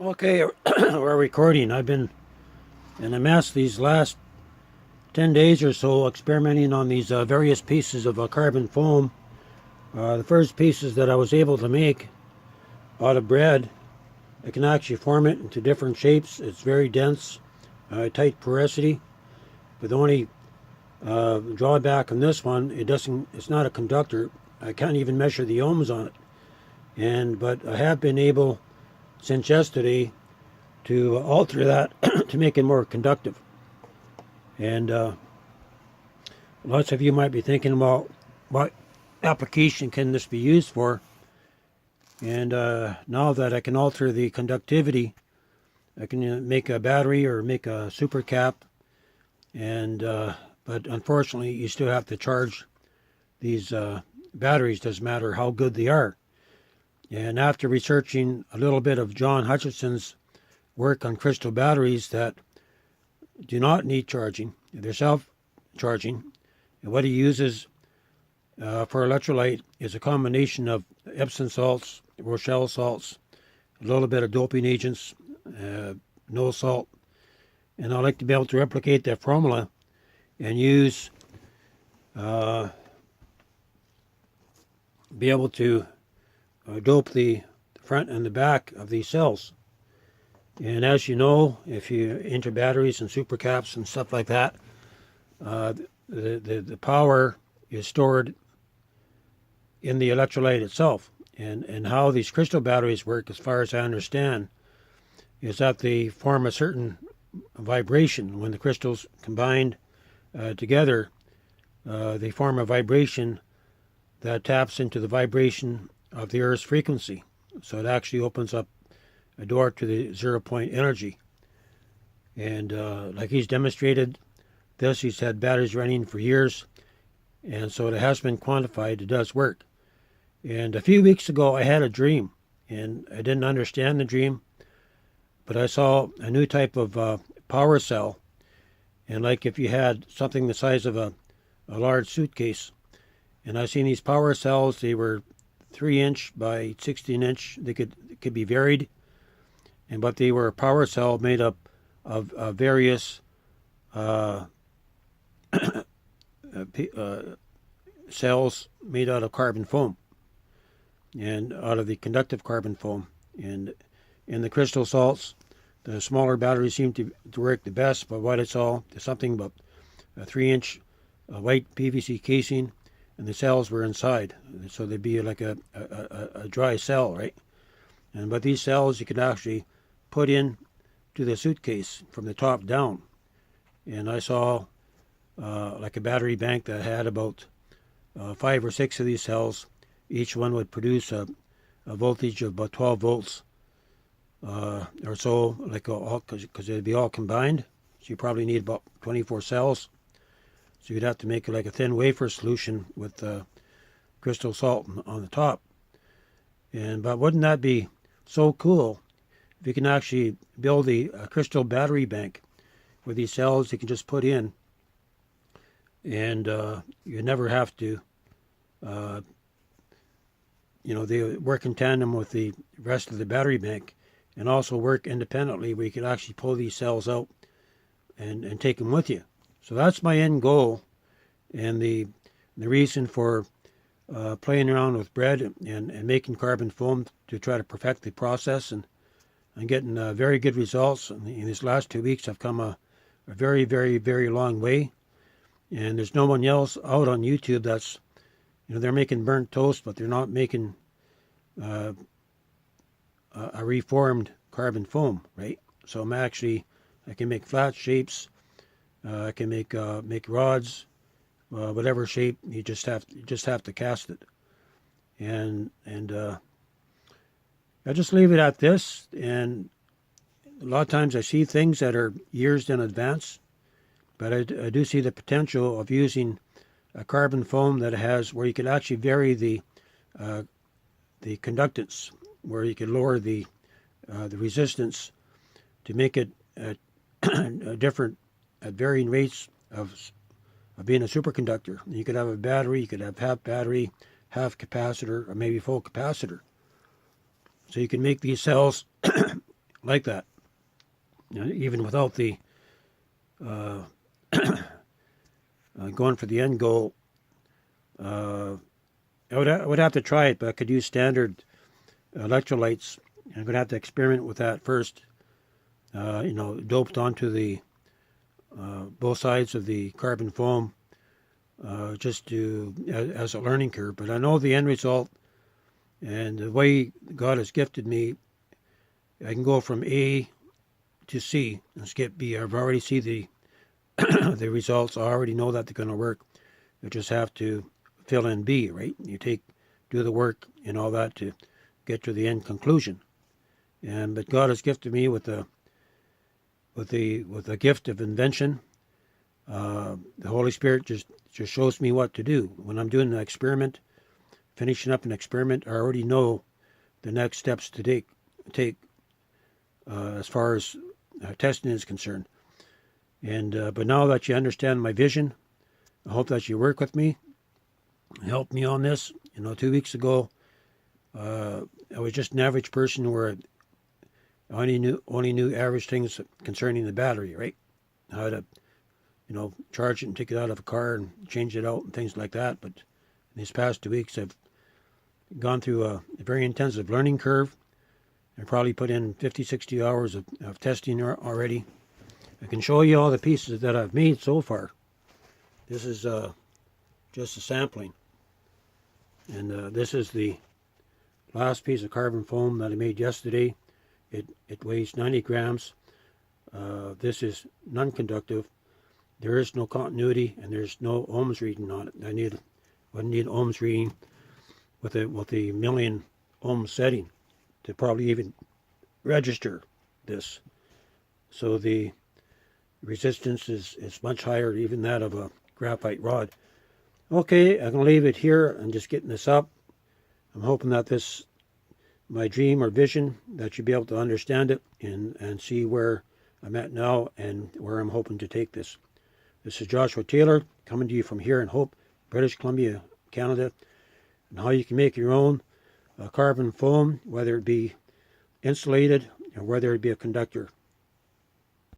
Okay, we're recording. I've been in a mess these last 10 days or so experimenting on these various pieces of carbon foam. The first pieces that I was able to make out of bread, I can actually form it into different shapes. It's very dense, tight porosity, but the only drawback on this one, it's not a conductor. I can't even measure the ohms on it. But I have been able, since yesterday, to alter that to make it more conductive. And lots of you might be thinking about what application can this be used for. And now that I can alter the conductivity, I can make a battery or make a super cap. And but unfortunately, you still have to charge these batteries. Doesn't matter how good they are. And after researching a little bit of John Hutchison's work on crystal batteries that do not need charging, they're self-charging, and what he uses for electrolyte is a combination of Epsom salts, Rochelle salts, a little bit of doping agents, no salt, and I like to be able to replicate that formula and use be able to dope the front and the back of these cells. And as you know, if you enter batteries and supercaps and stuff like that, the power is stored in the electrolyte itself. And how these crystal batteries work, as far as I understand, is that they form a certain vibration. When the crystals combined together, they form a vibration that taps into the vibration of the Earth's frequency. So it actually opens up a door to the 0 point energy. And like he's demonstrated this, he's had batteries running for years, and so it has been quantified. It does work. And a few weeks ago, I had a dream, and I didn't understand the dream, but I saw a new type of power cell. And like if you had something the size of a large suitcase, and I seen these power cells, they were 3-inch by 16-inch. They could be varied, but they were a power cell made up of various cells made out of carbon foam and out of the conductive carbon foam. And in the crystal salts, the smaller batteries seem to work the best, but what I saw is something about a 3-inch white PVC casing, and the cells were inside. So they'd be like a dry cell, right? But these cells you could actually put in to the suitcase from the top down. And I saw like a battery bank that had about 5 or 6 of these cells. Each one would produce a voltage of about 12 volts or so, like because they'd be all combined. So you probably need about 24 cells. So you'd have to make like a thin wafer solution with crystal salt on the top. But wouldn't that be so cool if you can actually build a crystal battery bank with these cells you can just put in, and you never have to, they work in tandem with the rest of the battery bank, and also work independently, where you can actually pull these cells out and take them with you. So that's my end goal, and the reason for playing around with bread and making carbon foam to try to perfect the process, and getting very good results. In these last 2 weeks, I've come a very, very, very long way. And there's no one else out on YouTube that's, they're making burnt toast, but they're not making a reformed carbon foam, right? So I can make flat shapes. I can make rods, whatever shape. You just have to cast it, and I just leave it at this. And a lot of times I see things that are years in advance, but I do see the potential of using a carbon foam that has where you could actually vary the conductance, where you could lower the resistance to make it different at varying rates of being a superconductor. You could have a battery, you could have half battery, half capacitor, or maybe full capacitor. So you can make these cells like that. Even without the going for the end goal, I would have to try it, but I could use standard electrolytes. I'm going to have to experiment with that first. Doped onto the both sides of the carbon foam, just as a learning curve. But I know the end result, and the way God has gifted me, I can go from A to C and skip B. I've already seen the the results. I already know that they're going to work. You just have to fill in B, right? You do the work and all that to get to the end conclusion. But God has gifted me with the gift of invention. The Holy Spirit just shows me what to do. When I'm doing an experiment, finishing up an experiment, I already know the next steps to take as far as testing is concerned. But now that you understand my vision, I hope that you work with me, help me on this. 2 weeks ago, I was just an average person where I only knew average things concerning the battery, right? How to, charge it and take it out of a car and change it out and things like that. But in these past 2 weeks, I've gone through a very intensive learning curve. I probably put in 50, 60 hours of testing already. I can show you all the pieces that I've made so far. This is just a sampling. And this is the last piece of carbon foam that I made yesterday. It weighs 90 grams. This is non-conductive. There is no continuity, and there's no ohms reading on it. I would need ohms reading with the million ohm setting to probably even register this. So the resistance is much higher, even that of a graphite rod. Okay, I'm going to leave it here. I'm just getting this up. I'm hoping that my dream or vision, that you'll be able to understand it and see where I'm at now and where I'm hoping to take this. This is Joshua Taylor coming to you from here in Hope, British Columbia, Canada, and how you can make your own carbon foam, whether it be insulated or whether it be a conductor.